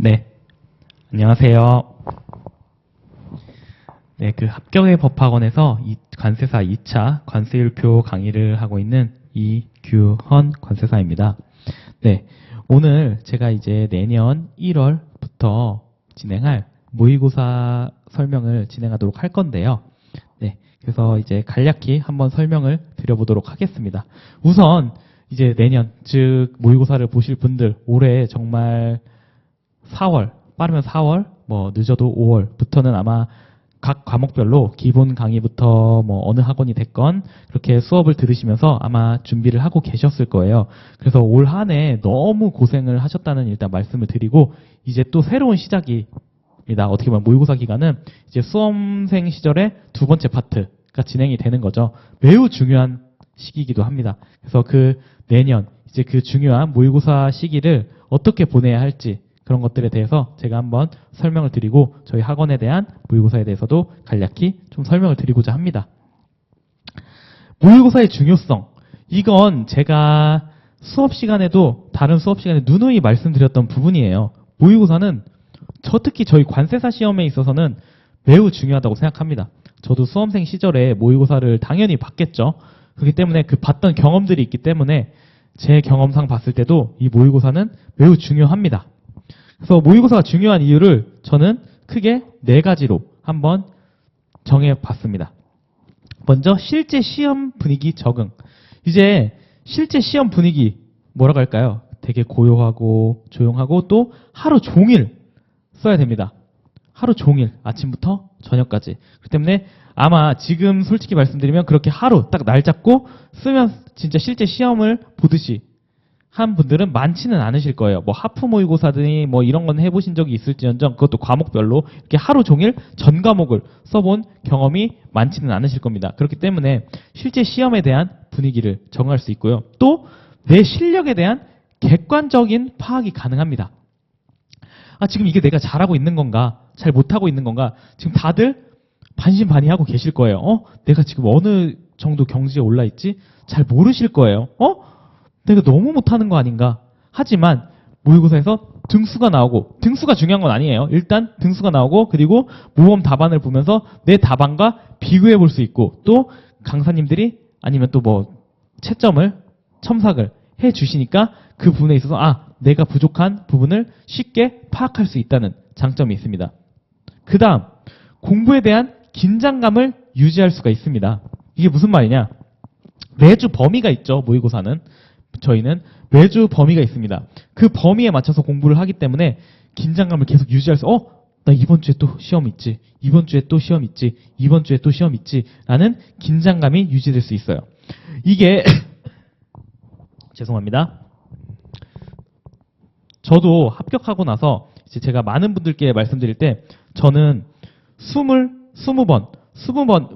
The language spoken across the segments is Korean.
네, 안녕하세요. 네, 그 합격의 법학원에서 관세사 2차 관세율표 강의를 하고 있는 이규헌 관세사입니다. 네, 오늘 제가 이제 내년 1월부터 진행할 모의고사 설명을 진행하도록 할 건데요. 네, 그래서 이제 간략히 한번 설명을 드려보도록 하겠습니다. 우선 이제 내년, 즉 모의고사를 보실 분들 올해 정말 4월, 빠르면 4월, 뭐 늦어도 5월부터는 아마 각 과목별로 기본 강의부터 뭐 어느 학원이 됐건 그렇게 수업을 들으시면서 아마 준비를 하고 계셨을 거예요. 그래서 올 한 해 너무 고생을 하셨다는 일단 말씀을 드리고 이제 또 새로운 시작입니다. 어떻게 보면 모의고사 기간은 이제 수험생 시절의 두 번째 파트가 진행이 되는 거죠. 매우 중요한 시기이기도 합니다. 그래서 그 내년 이제 그 중요한 모의고사 시기를 어떻게 보내야 할지 그런 것들에 대해서 제가 한번 설명을 드리고 저희 학원에 대한 모의고사에 대해서도 간략히 좀 설명을 드리고자 합니다. 모의고사의 중요성. 이건 제가 수업 시간에도 다른 수업 시간에 누누이 말씀드렸던 부분이에요. 모의고사는 특히 저희 관세사 시험에 있어서는 매우 중요하다고 생각합니다. 저도 수험생 시절에 모의고사를 당연히 봤겠죠. 그렇기 때문에 그 봤던 경험들이 있기 때문에 제 경험상 봤을 때도 이 모의고사는 매우 중요합니다. 그래서 모의고사가 중요한 이유를 저는 크게 4가지로 한번 정해봤습니다. 먼저 실제 시험 분위기 적응. 이제 실제 시험 분위기 뭐라고 할까요? 되게 고요하고 조용하고 또 하루 종일 써야 됩니다. 하루 종일 아침부터 저녁까지. 그렇기 때문에 아마 지금 솔직히 말씀드리면 그렇게 하루 딱 날 잡고 쓰면 진짜 실제 시험을 보듯이 한 분들은 많지는 않으실 거예요. 뭐 하프 모의고사든지 뭐 이런 건 해보신 적이 있을지언정 그것도 과목별로 이렇게 하루 종일 전 과목을 써본 경험이 많지는 않으실 겁니다. 그렇기 때문에 실제 시험에 대한 분위기를 정할 수 있고요. 또 내 실력에 대한 객관적인 파악이 가능합니다. 아, 지금 이게 내가 잘하고 있는 건가? 잘 못하고 있는 건가? 지금 다들 반신반의하고 계실 거예요. 내가 지금 어느 정도 경지에 올라 있지? 잘 모르실 거예요. 내가 너무 못하는 거 아닌가? 하지만 모의고사에서 등수가 나오고 등수가 중요한 건 아니에요. 일단 등수가 나오고 그리고 모범 답안을 보면서 내 답안과 비교해 볼 수 있고 또 강사님들이 아니면 또 뭐 채점을 첨삭을 해 주시니까 그 부분에 있어서 내가 부족한 부분을 쉽게 파악할 수 있다는 장점이 있습니다. 그 다음 공부에 대한 긴장감을 유지할 수가 있습니다. 이게 무슨 말이냐? 매주 범위가 있죠. 모의고사는. 저희는 매주 범위가 있습니다. 그 범위에 맞춰서 공부를 하기 때문에 긴장감을 계속 유지할 수, 나 이번 주에 또 시험 있지. 이번 주에 또 시험 있지. 이번 주에 또 시험 있지. 라는 긴장감이 유지될 수 있어요. 이게, 죄송합니다. 저도 합격하고 나서 이제 제가 많은 분들께 말씀드릴 때 저는 20번,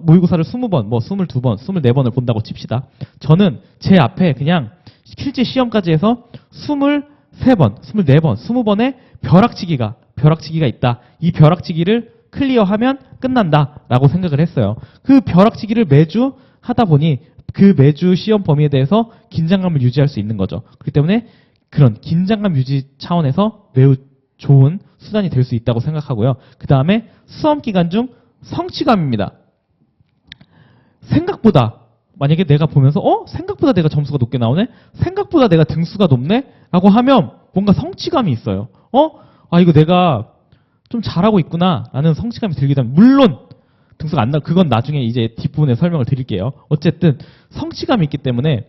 모의고사를 20번, 뭐 22번, 24번을 본다고 칩시다. 저는 제 앞에 그냥 실제 시험까지 해서 23번, 24번, 20번의 벼락치기가 있다. 이 벼락치기를 클리어하면 끝난다라고 생각을 했어요. 그 벼락치기를 매주 하다 보니 그 매주 시험 범위에 대해서 긴장감을 유지할 수 있는 거죠. 그렇기 때문에 그런 긴장감 유지 차원에서 매우 좋은 수단이 될 수 있다고 생각하고요. 그 다음에 수험 기간 중 성취감입니다. 생각보다 만약에 내가 보면서 생각보다 내가 점수가 높게 나오네? 생각보다 내가 등수가 높네? 라고 하면 뭔가 성취감이 있어요. 이거 내가 좀 잘하고 있구나 라는 성취감이 들게 되면 물론 등수가 안 그건 나중에 이제 뒷부분에 설명을 드릴게요. 어쨌든 성취감이 있기 때문에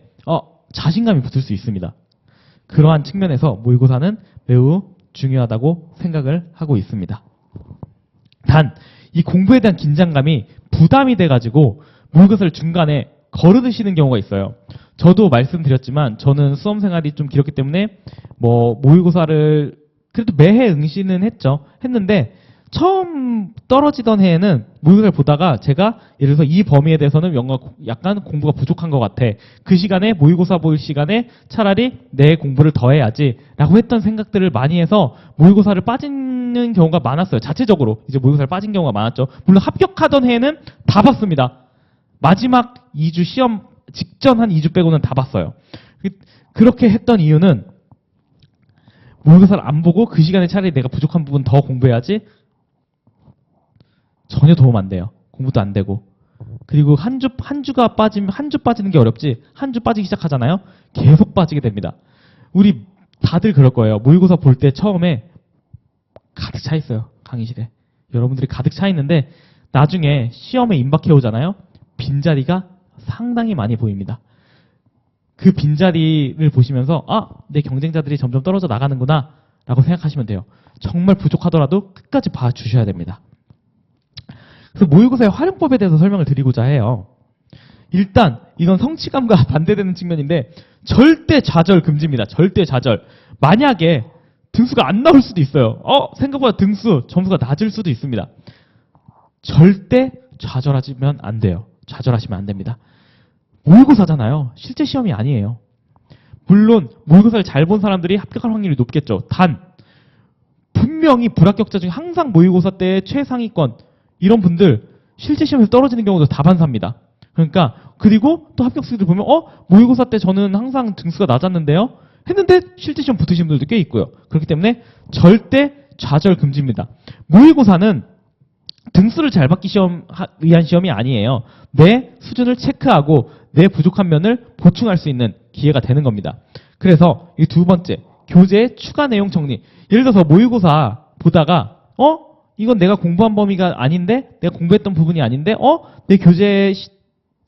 자신감이 붙을 수 있습니다. 그러한 측면에서 모의고사는 매우 중요하다고 생각을 하고 있습니다. 단 이 공부에 대한 긴장감이 부담이 돼가지고 모의고사를 중간에 거르드시는 경우가 있어요. 저도 말씀드렸지만 저는 수험 생활이 좀 길었기 때문에 뭐 모의고사를 그래도 매해 응시는 했는데 처음 떨어지던 해에는 모의고사를 보다가 제가 예를 들어서 이 범위에 대해서는 약간 공부가 부족한 것 같아. 그 시간에 모의고사 볼 시간에 차라리 내 공부를 더 해야지 라고 했던 생각들을 많이 해서 모의고사를 빠지는 경우가 많았어요. 자체적으로 이제 모의고사를 빠진 경우가 많았죠. 물론 합격하던 해에는 다 봤습니다. 마지막 2주 시험 직전 한 2주 빼고는 다 봤어요. 그렇게 했던 이유는 모의고사를 안 보고 그 시간에 차라리 내가 부족한 부분 더 공부해야지? 전혀 도움 안 돼요. 공부도 안 되고. 그리고 한 주가 빠지면, 한 주 빠지는 게 어렵지, 한 주 빠지기 시작하잖아요? 계속 빠지게 됩니다. 우리 다들 그럴 거예요. 모의고사 볼 때 처음에 가득 차 있어요. 강의실에. 여러분들이 가득 차 있는데, 나중에 시험에 임박해 오잖아요? 빈자리가 상당히 많이 보입니다. 그 빈자리를 보시면서 아, 내 경쟁자들이 점점 떨어져 나가는구나 라고 생각하시면 돼요. 정말 부족하더라도 끝까지 봐주셔야 됩니다. 그래서 모의고사의 활용법에 대해서 설명을 드리고자 해요. 일단 이건 성취감과 반대되는 측면인데 절대 좌절 금지입니다. 절대 좌절. 만약에 등수가 안 나올 수도 있어요. 생각보다 점수가 낮을 수도 있습니다. 절대 좌절하시면 안 돼요. 좌절하시면 안 됩니다. 모의고사잖아요. 실제 시험이 아니에요. 물론 모의고사를 잘 본 사람들이 합격할 확률이 높겠죠. 단 분명히 불합격자 중에 항상 모의고사 때 최상위권 이런 분들 실제 시험에서 떨어지는 경우도 다반사입니다. 그러니까 그리고 또 합격수들 보면 모의고사 때 저는 항상 등수가 낮았는데요. 했는데 실제 시험 붙으신 분들도 꽤 있고요. 그렇기 때문에 절대 좌절 금지입니다. 모의고사는 등수를 잘 받기 위한 시험이 아니에요. 내 수준을 체크하고 내 부족한 면을 보충할 수 있는 기회가 되는 겁니다. 그래서 이 두 번째, 교재의 추가 내용 정리. 예를 들어서 모의고사 보다가 이건 내가 공부한 범위가 아닌데, 내가 공부했던 부분이 아닌데, 내 교재에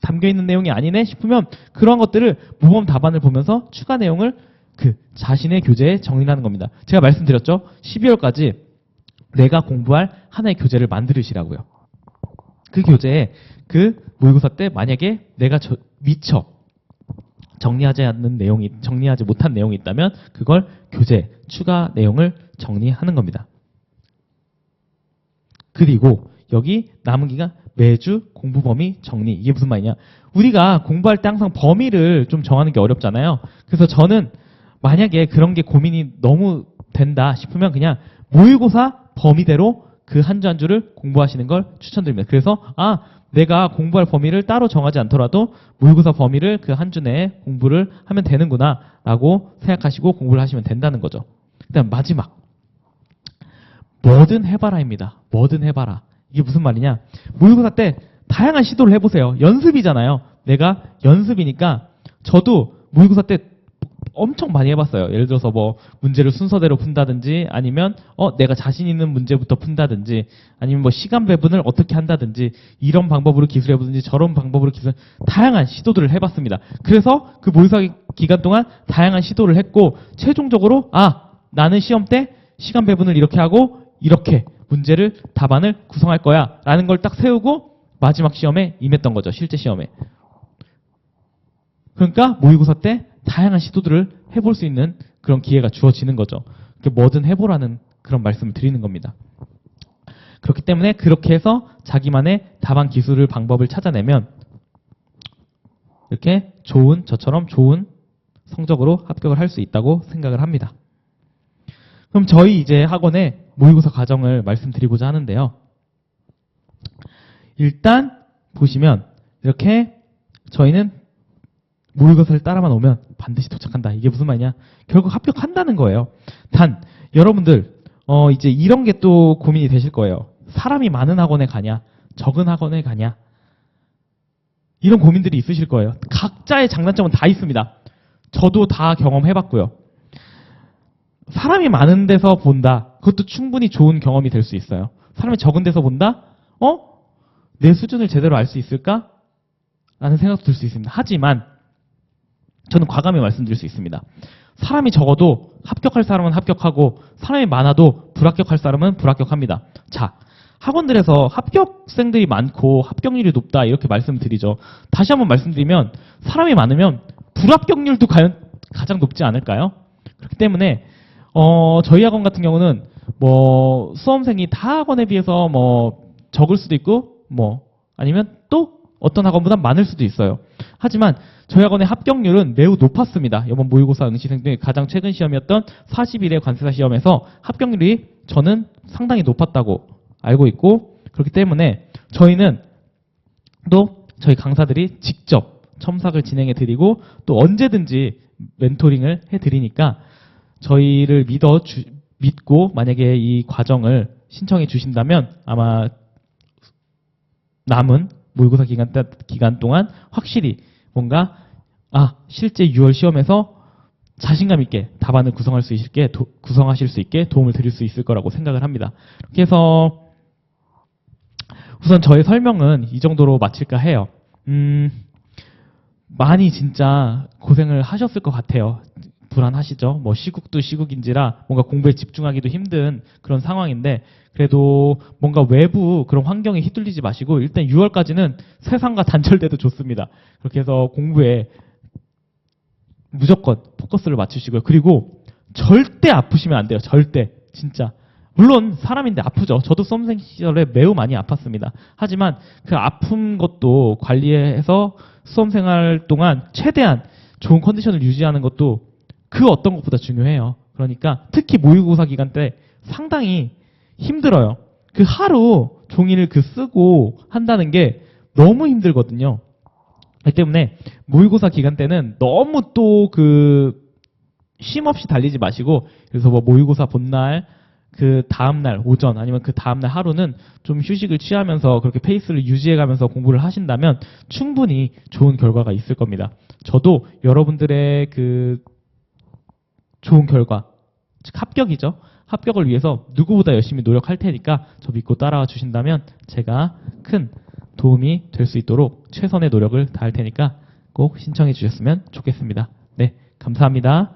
담겨있는 내용이 아니네 싶으면 그러한 것들을 모범 답안을 보면서 추가 내용을 그 자신의 교재에 정리하는 겁니다. 제가 말씀드렸죠. 12월까지 내가 공부할 하나의 교재를 만들으시라고요. 그 교재에 그 모의고사 때 만약에 내가 미처 정리하지 못한 내용이 있다면 그걸 교재 추가 내용을 정리하는 겁니다. 그리고 여기 남은 기간 매주 공부 범위 정리. 이게 무슨 말이냐? 우리가 공부할 때 항상 범위를 좀 정하는 게 어렵잖아요. 그래서 저는 만약에 그런 게 고민이 너무 된다 싶으면 그냥 모의고사 범위대로 그 한 주 한 주를 공부하시는 걸 추천드립니다. 그래서 내가 공부할 범위를 따로 정하지 않더라도 모의고사 범위를 그 한 주 내에 공부를 하면 되는구나 라고 생각하시고 공부를 하시면 된다는 거죠. 그다음 마지막, 뭐든 해봐라입니다. 뭐든 해봐라. 이게 무슨 말이냐? 모의고사 때 다양한 시도를 해보세요. 연습이잖아요. 내가 연습이니까 저도 모의고사 때 엄청 많이 해봤어요. 예를 들어서 뭐 문제를 순서대로 푼다든지 아니면 내가 자신 있는 문제부터 푼다든지 아니면 뭐 시간 배분을 어떻게 한다든지 이런 방법으로 기술해보든지 저런 방법으로 다양한 시도들을 해봤습니다. 그래서 그 모의고사 기간 동안 다양한 시도를 했고 최종적으로 나는 시험 때 시간 배분을 이렇게 하고 이렇게 문제를 답안을 구성할 거야 라는 걸 딱 세우고 마지막 시험에 임했던 거죠. 실제 시험에. 그러니까 모의고사 때 다양한 시도들을 해볼 수 있는 그런 기회가 주어지는 거죠. 뭐든 해보라는 그런 말씀을 드리는 겁니다. 그렇기 때문에 그렇게 해서 자기만의 답안 기술을 방법을 찾아내면 이렇게 저처럼 좋은 성적으로 합격을 할 수 있다고 생각을 합니다. 그럼 저희 이제 학원의 모의고사 과정을 말씀드리고자 하는데요. 일단 보시면 이렇게 저희는 모의고사를 따라만 오면 반드시 도착한다. 이게 무슨 말이냐? 결국 합격한다는 거예요. 단 여러분들 이제 이런 게 또 고민이 되실 거예요. 사람이 많은 학원에 가냐? 적은 학원에 가냐? 이런 고민들이 있으실 거예요. 각자의 장단점은 다 있습니다. 저도 다 경험해봤고요. 사람이 많은 데서 본다. 그것도 충분히 좋은 경험이 될 수 있어요. 사람이 적은 데서 본다? 내 수준을 제대로 알 수 있을까? 라는 생각도 들 수 있습니다. 하지만 저는 과감히 말씀드릴 수 있습니다. 사람이 적어도 합격할 사람은 합격하고 사람이 많아도 불합격할 사람은 불합격합니다. 자, 학원들에서 합격생들이 많고 합격률이 높다 이렇게 말씀드리죠. 다시 한번 말씀드리면 사람이 많으면 불합격률도 과연 가장 높지 않을까요? 그렇기 때문에 저희 학원 같은 경우는 뭐 수험생이 다 학원에 비해서 뭐 적을 수도 있고 뭐 아니면 또 어떤 학원보다 많을 수도 있어요. 하지만 저희 학원의 합격률은 매우 높았습니다. 이번 모의고사 응시생 중에 가장 최근 시험이었던 40일의 관세사 시험에서 합격률이 저는 상당히 높았다고 알고 있고 그렇기 때문에 저희는 또 저희 강사들이 직접 첨삭을 진행해 드리고 또 언제든지 멘토링을 해 드리니까 저희를 믿고 만약에 이 과정을 신청해 주신다면 아마 남은 모의고사 기간 동안 확실히 뭔가 실제 6월 시험에서 자신감 있게 답안을 구성하실 수 있게 도움을 드릴 수 있을 거라고 생각을 합니다. 이렇게 해서 우선 저의 설명은 이 정도로 마칠까 해요. 많이 진짜 고생을 하셨을 것 같아요. 불안하시죠? 뭐 시국도 시국인지라 뭔가 공부에 집중하기도 힘든 그런 상황인데 그래도 뭔가 외부 그런 환경에 휘둘리지 마시고 일단 6월까지는 세상과 단절돼도 좋습니다. 그렇게 해서 공부에 무조건 포커스를 맞추시고요. 그리고 절대 아프시면 안 돼요. 절대. 진짜. 물론 사람인데 아프죠. 저도 수험생 시절에 매우 많이 아팠습니다. 하지만 그 아픈 것도 관리해서 수험생활 동안 최대한 좋은 컨디션을 유지하는 것도 그 어떤 것보다 중요해요. 그러니까 특히 모의고사 기간 때 상당히 힘들어요. 그 하루 종일 쓰고 한다는 게 너무 힘들거든요. 그렇기 때문에 모의고사 기간 때는 너무 또 쉼 없이 달리지 마시고 그래서 뭐 모의고사 본날 그 다음날 오전 아니면 그 다음날 하루는 좀 휴식을 취하면서 그렇게 페이스를 유지해가면서 공부를 하신다면 충분히 좋은 결과가 있을 겁니다. 저도 여러분들의 좋은 결과, 즉 합격이죠. 합격을 위해서 누구보다 열심히 노력할 테니까 저 믿고 따라와 주신다면 제가 큰 도움이 될 수 있도록 최선의 노력을 다할 테니까 꼭 신청해 주셨으면 좋겠습니다. 네, 감사합니다.